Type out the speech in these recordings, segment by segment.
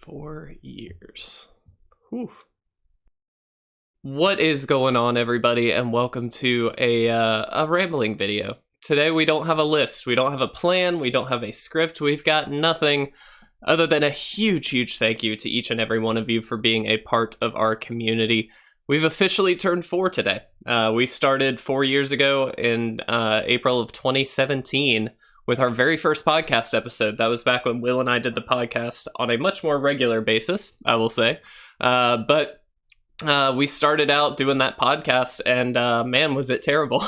4 years. Whew. What is going on, everybody, and welcome to a rambling video. Today we don't have a list, we don't have a plan, we don't have a script, we've got nothing other than a huge thank you to each and every one of you for being a part of our community. We've officially turned 4 today. We started 4 years ago in April of 2017 with our very first podcast episode. That was back when Will and I did the podcast on a much more regular basis, I will say. But we started out doing that podcast, and man, was it terrible.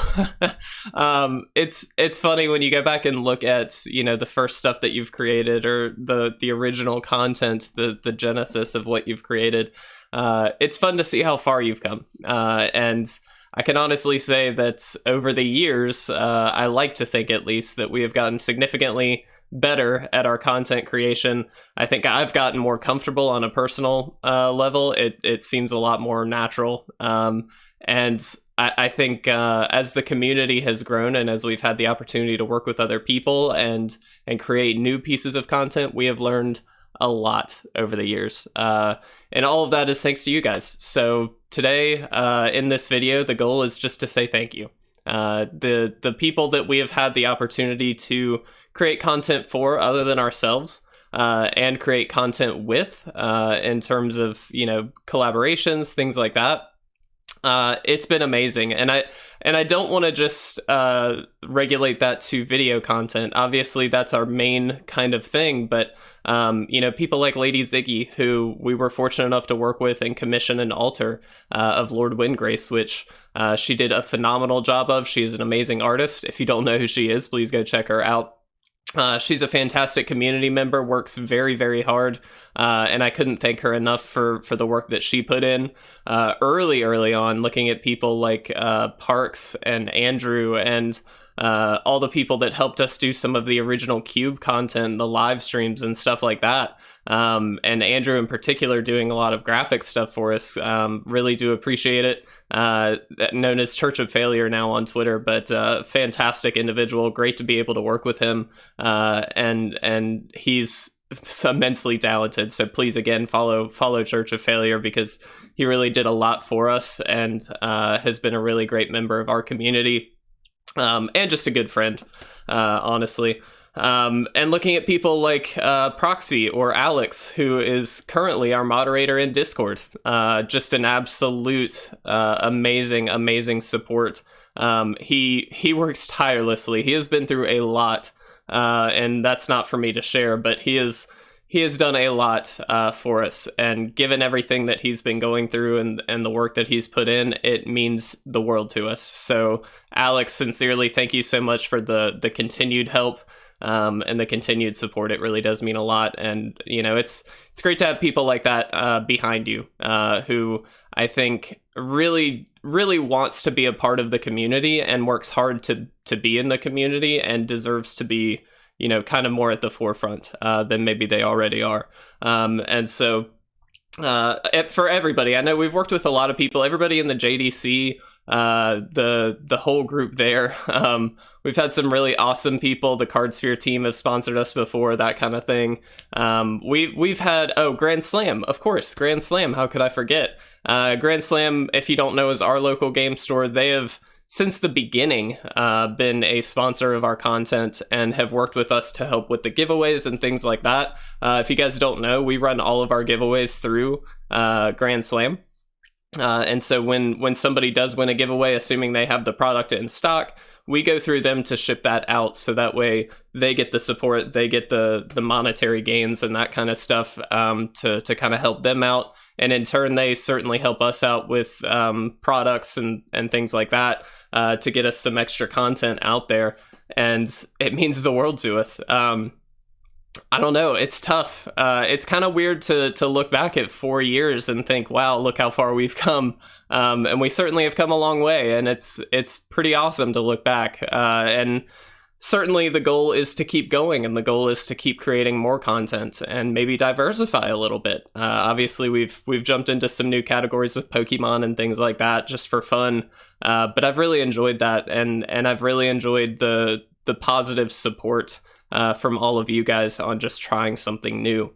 It's funny when you go back and look at, the first stuff that you've created, or the original content, the genesis of what you've created. It's fun to see how far you've come. And I can honestly say that over the years, I like to think at least that we have gotten significantly better at our content creation. I think I've gotten more comfortable on a personal level. It seems a lot more natural. And I think as the community has grown and as we've had the opportunity to work with other people and create new pieces of content, we have learned a lot over the years. And all of that is thanks to you guys. So today, in this video, the goal is just to say thank you. The people that we have had the opportunity to create content for other than ourselves, and create content with, in terms of, collaborations, things like that. It's been amazing. And I don't want to just regulate that to video content. Obviously, that's our main kind of thing. But, people like Lady Ziggy, who we were fortunate enough to work with and commission an altar of Lord Windgrace, which she did a phenomenal job of. She is an amazing artist. If you don't know who she is, please go check her out. She's a fantastic community member, works very hard, and I couldn't thank her enough for the work that she put in early on, looking at people like Parks and Andrew and all the people that helped us do some of the original Cube content, the live streams and stuff like that. And Andrew in particular doing a lot of graphic stuff for us. Really do appreciate it. Known as Church of Failure now on Twitter, but fantastic individual. Great to be able to work with him. And he's immensely talented. So please, again, follow Church of Failure, because he really did a lot for us and has been a really great member of our community. And just a good friend, honestly. And looking at people like Proxy or Alex, who is currently our moderator in Discord. Just an absolute amazing support. He works tirelessly. He has been through a lot, and that's not for me to share, but he has done a lot for us, and given everything that he's been going through and the work that he's put in, it means the world to us. So Alex, sincerely, thank you so much for the continued help and the continued support. It really does mean a lot. And, it's great to have people like that behind you, who I think really wants to be a part of the community and works hard to be in the community and deserves to be, kind of more at the forefront than maybe they already are. And so for everybody, I know we've worked with a lot of people, everybody in the JDC, the whole group there. We've had some really awesome people. The Cardsphere team have sponsored us before, that kind of thing. We've had, Grand Slam, of course, Grand Slam. How could I forget? Grand Slam, if you don't know, is our local game store. They have, since the beginning, been a sponsor of our content and have worked with us to help with the giveaways and things like that. If you guys don't know, we run all of our giveaways through Grand Slam. And so when somebody does win a giveaway, assuming they have the product in stock, we go through them to ship that out, so that way they get the support, they get the monetary gains and that kind of stuff, to kind of help them out. And in turn, they certainly help us out with products and things like that, to get us some extra content out there. And it means the world to us. I don't know. It's tough. It's kind of weird to look back at 4 years and think, wow, look how far we've come. And we certainly have come a long way, and it's pretty awesome to look back. And certainly the goal is to keep going, and the goal is to keep creating more content and maybe diversify a little bit. Obviously, we've jumped into some new categories with Pokemon and things like that just for fun. But I've really enjoyed that, and I've really enjoyed the positive support from all of you guys on just trying something new.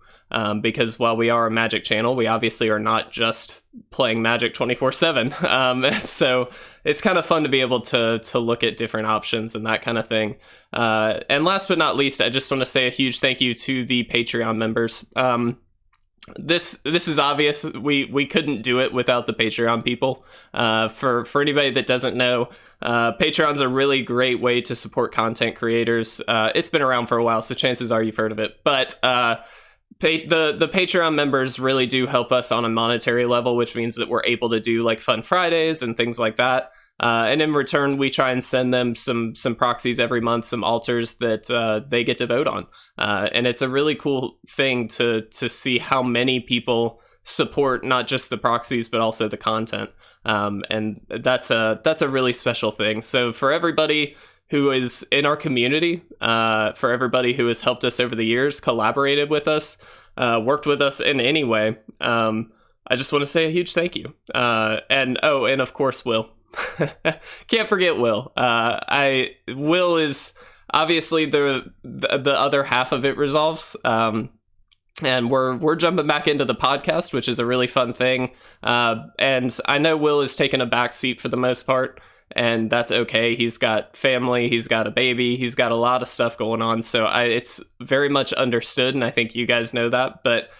because while we are a Magic channel, we obviously are not just playing Magic 24/7. So it's kind of fun to be able to look at different options and that kind of thing. And last but not least, I just want to say a huge thank you to the Patreon members. This is obvious. We couldn't do it without the Patreon people. For anybody that doesn't know, Patreon's a really great way to support content creators. It's been around for a while, so chances are you've heard of it. But the Patreon members really do help us on a monetary level, which means that we're able to do like Fun Fridays and things like that. And in return, we try and send them some proxies every month, some altars that they get to vote on. And it's a really cool thing to see how many people support not just the proxies, but also the content. And that's a really special thing. So for everybody who is in our community, for everybody who has helped us over the years, collaborated with us, worked with us in any way, I just want to say a huge thank you. And of course, Will. Can't forget Will. Will is obviously the other half of It Resolves. And we're jumping back into the podcast, which is a really fun thing. And I know Will is taking a back seat for the most part, and that's okay. He's got family, he's got a baby, he's got a lot of stuff going on. So it's very much understood, and I think you guys know that. But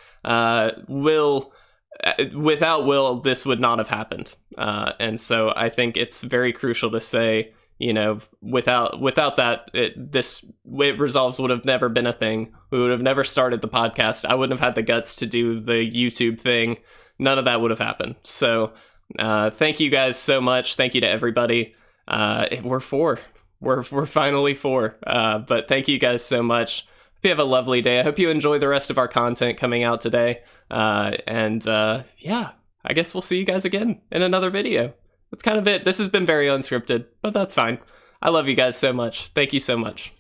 without Will, this would not have happened. And so I think it's very crucial to say, without that, It Resolves would have never been a thing. We would have never started the podcast. I wouldn't have had the guts to do the YouTube thing. None of that would have happened. So thank you guys so much. Thank you to everybody. We're 4. We're finally 4. But thank you guys so much. Hope you have a lovely day. I hope you enjoy the rest of our content coming out today. Yeah, I guess we'll see you guys again in another video. That's kind of it. This has been very unscripted, but that's fine. I love you guys so much. Thank you so much.